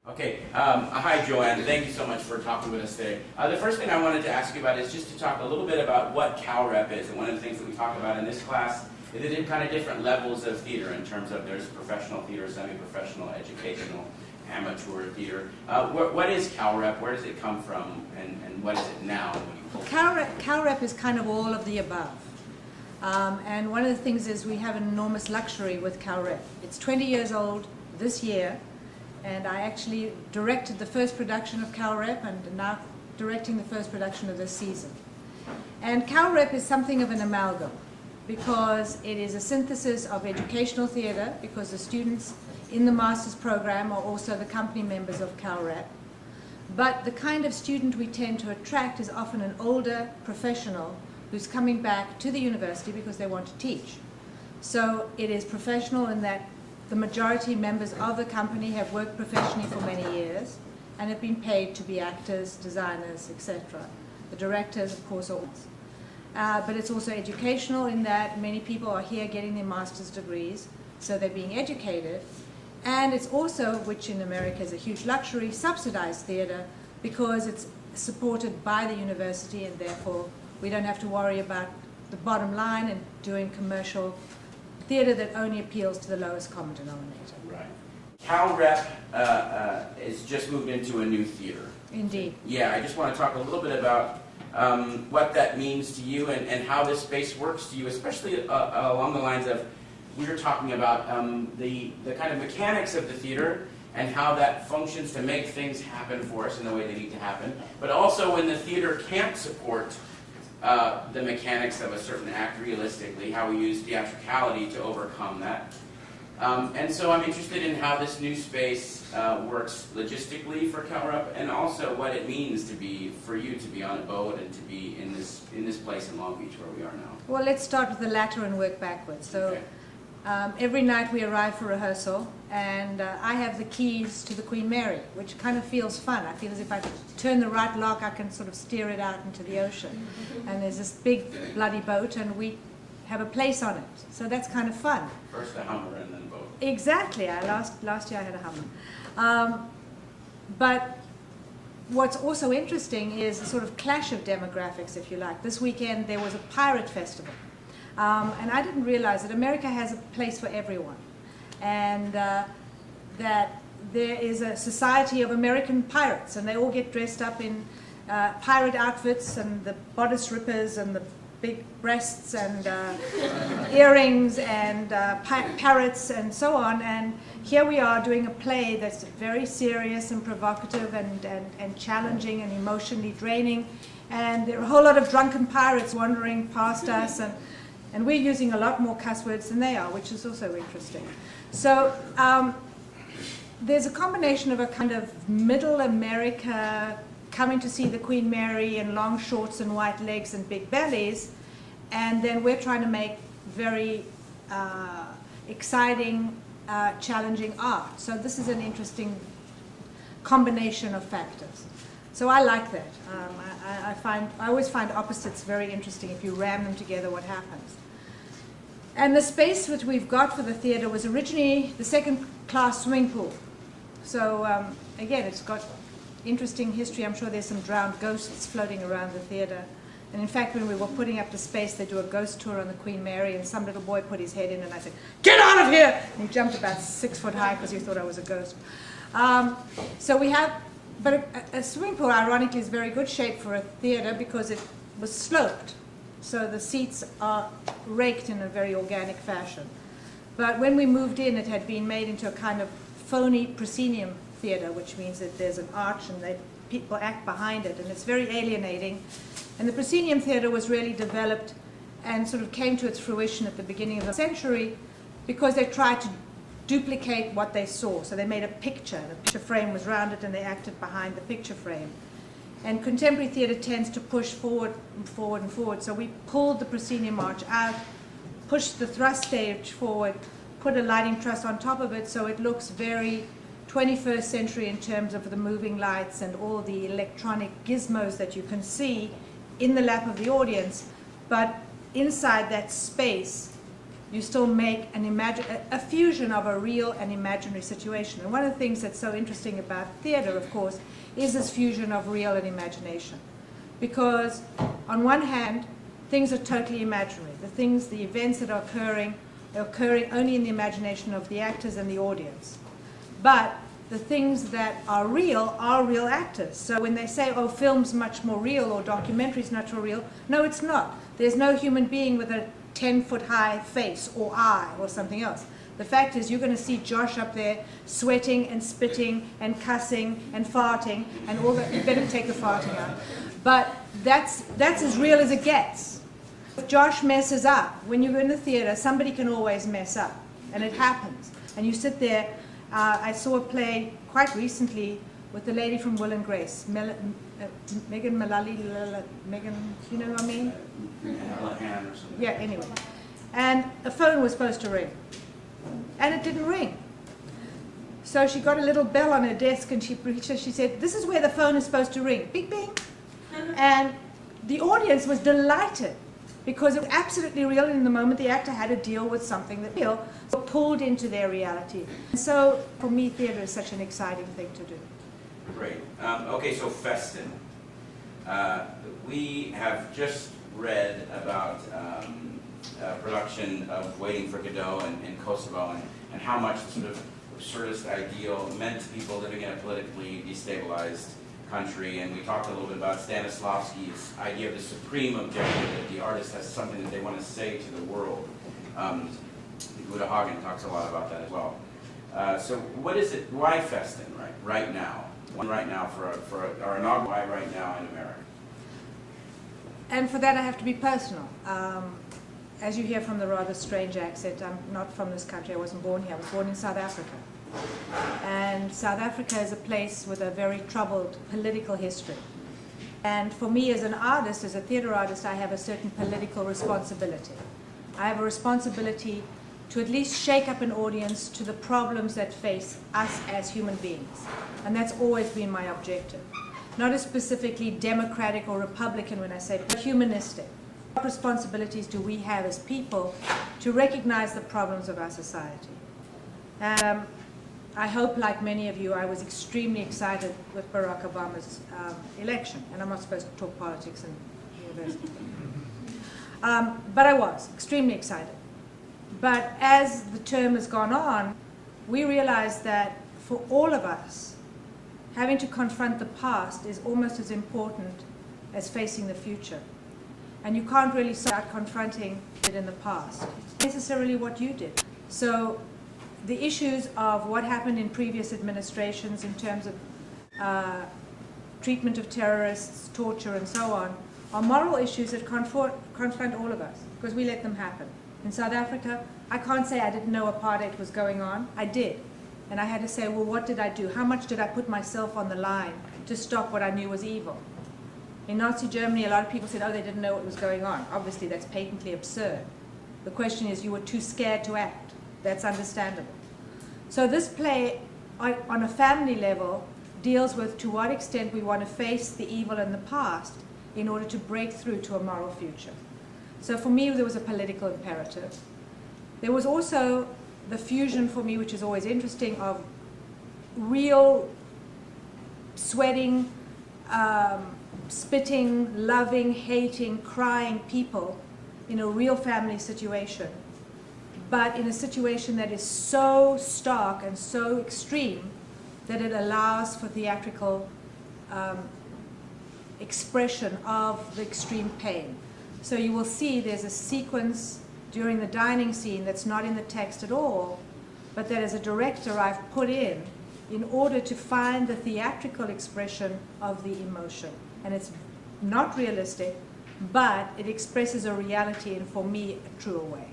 Okay, hi Joanne, thank you so much for talking with us today. The first thing I wanted to ask you about is just to talk a little bit about what CalRep is. And one of the things that we talk about in this class is the kind of different levels of theater in terms of there's professional theater, semi-professional, educational, amateur theater. What is CalRep? Where does it come from? And what is it now? CalRep is kind of all of the above. And one of the things is we have an enormous luxury with CalRep. It's 20 years old this year. And I actually directed the first production of CalRep and now directing the first production of this season. And CalRep is something of an amalgam because it is a synthesis of educational theater, because the students in the master's program are also the company members of CalRep. But the kind of student we tend to attract is often an older professional who's coming back to the university because they want to teach. So it is professional in that the majority members of the company have worked professionally for many years and have been paid to be actors, designers, etc. The directors, of course, are but it's also educational in that many people are here getting their master's degrees, so they're being educated. And it's also, which in America is a huge luxury, subsidized theater because it's supported by the university, and therefore we don't have to worry about the bottom line and doing commercial theater that only appeals to the lowest common denominator. Right. CalRep has just moved into a new theater. Indeed. Yeah, I just want to talk a little bit about what that means to you and how this space works to you, especially along the lines of, we were talking about the kind of mechanics of the theater and how that functions to make things happen for us in the way they need to happen, but also when the theater can't support the mechanics of a certain act realistically, how we use theatricality to overcome that. And so I'm interested in how this new space works logistically for CalRep, and also what it means to be, for you to be on a boat and to be in this place in Long Beach where we are now. Well, let's start with the latter and work backwards. So. Okay. Every night we arrive for rehearsal, and I have the keys to the Queen Mary, which kind of feels fun. I feel as if I turn the right lock, I can sort of steer it out into the ocean. And there's this big bloody boat, and we have a place on it. So that's kind of fun. First a Hummer and then a boat. Exactly. Last year I had a Hummer. But what's also interesting is a sort of clash of demographics, if you like. This weekend there was a pirate festival. And I didn't realize that America has a place for everyone, and that there is a society of American pirates, and they all get dressed up in pirate outfits and the bodice rippers and the big breasts and earrings and parrots and so on. And here we are doing a play that's very serious and provocative and challenging and emotionally draining, and there are a whole lot of drunken pirates wandering past us, and we're using a lot more cuss words than they are, which is also interesting. So there's a combination of a kind of middle America coming to see the Queen Mary in long shorts and white legs and big bellies, and then we're trying to make very exciting, challenging art. So this is an interesting combination of factors. So I like that. I always find opposites very interesting. If you ram them together, what happens? And the space that we've got for the theater was originally the second-class swimming pool. So again, it's got interesting history. I'm sure there's some drowned ghosts floating around the theater. And in fact, when we were putting up the space, they do a ghost tour on the Queen Mary, and some little boy put his head in, and I said, "Get out of here!" And he jumped about 6 foot high because he thought I was a ghost. So we have, but a swimming pool, ironically, is very good shape for a theater because it was sloped. So the seats are raked in a very organic fashion. But when we moved in, it had been made into a kind of phony proscenium theater, which means that there's an arch and people act behind it, and it's very alienating. And the proscenium theater was really developed and sort of came to its fruition at the beginning of the century because they tried to duplicate what they saw. So they made a picture. The picture frame was rounded, and they acted behind the picture frame. And contemporary theater tends to push forward and forward and forward. So we pulled the proscenium arch out, pushed the thrust stage forward, put a lighting truss on top of it, so it looks very 21st century in terms of the moving lights and all the electronic gizmos that you can see in the lap of the audience. But inside that space you still make a fusion of a real and imaginary situation. And one of the things that's so interesting about theater, of course, is this fusion of real and imagination. Because on one hand, things are totally imaginary. The events that are occurring only in the imagination of the actors and the audience. But the things that are real actors. So when they say, oh, film's much more real or documentary's much more real, no, it's not. There's no human being with a 10-foot-high face or eye or something else. The fact is, you're going to see Josh up there sweating and spitting and cussing and farting and all that. You better take the farting out. But that's as real as it gets. If Josh messes up, when you're in the theater, somebody can always mess up, and it happens. And you sit there. I saw a play quite recently with the lady from Will and Grace, Megan Mullally, Megan, you know what I mean? Yeah, anyway. And a phone was supposed to ring, and it didn't ring. So she got a little bell on her desk, and she said, "This is where the phone is supposed to ring." Bing, bing. And the audience was delighted, because it was absolutely real, and in the moment the actor had to deal with something that real, so pulled into their reality. And so for me, theater is such an exciting thing to do. Great. Okay, so Festin. We have just read about production of Waiting for Godot in Kosovo, and how much the sort of absurdist ideal meant to people living in a politically destabilized country. And we talked a little bit about Stanislavski's idea of the supreme objective, that the artist has something that they want to say to the world. Uta Hagen talks a lot about that as well. So what is it, why Festin right now? Right now for our inaugural, why right now in America? And for that I have to be personal. As you hear from the rather strange accent, I'm not from this country, I wasn't born here, I was born in South Africa. And South Africa is a place with a very troubled political history. And for me as an artist, as a theater artist, I have a certain political responsibility. I have a responsibility to at least shake up an audience to the problems that face us as human beings. And that's always been my objective. Not as specifically democratic or republican when I say, but humanistic. What responsibilities do we have as people to recognize the problems of our society? And I hope, like many of you, I was extremely excited with Barack Obama's election. And I'm not supposed to talk politics in university. But I was extremely excited. But as the term has gone on, we realized that for all of us, having to confront the past is almost as important as facing the future. And you can't really start confronting it in the past. It's necessarily what you did. So the issues of what happened in previous administrations in terms of treatment of terrorists, torture, and so on, are moral issues that confront all of us, because we let them happen. In South Africa, I can't say I didn't know apartheid was going on. I did. And I had to say, well, what did I do? How much did I put myself on the line to stop what I knew was evil? In Nazi Germany, a lot of people said, oh, they didn't know what was going on. Obviously, that's patently absurd. The question is, you were too scared to act. That's understandable. So this play, on a family level, deals with to what extent we want to face the evil in the past in order to break through to a moral future. So for me, there was a political imperative. There was also the fusion for me, which is always interesting, of real sweating, spitting, loving, hating, crying people in a real family situation, but in a situation that is so stark and so extreme that it allows for theatrical expression of the extreme pain. So you will see there's a sequence during the dining scene that's not in the text at all, but that as a director I've put in order to find the theatrical expression of the emotion. And it's not realistic, but it expresses a reality, and for me, a truer way.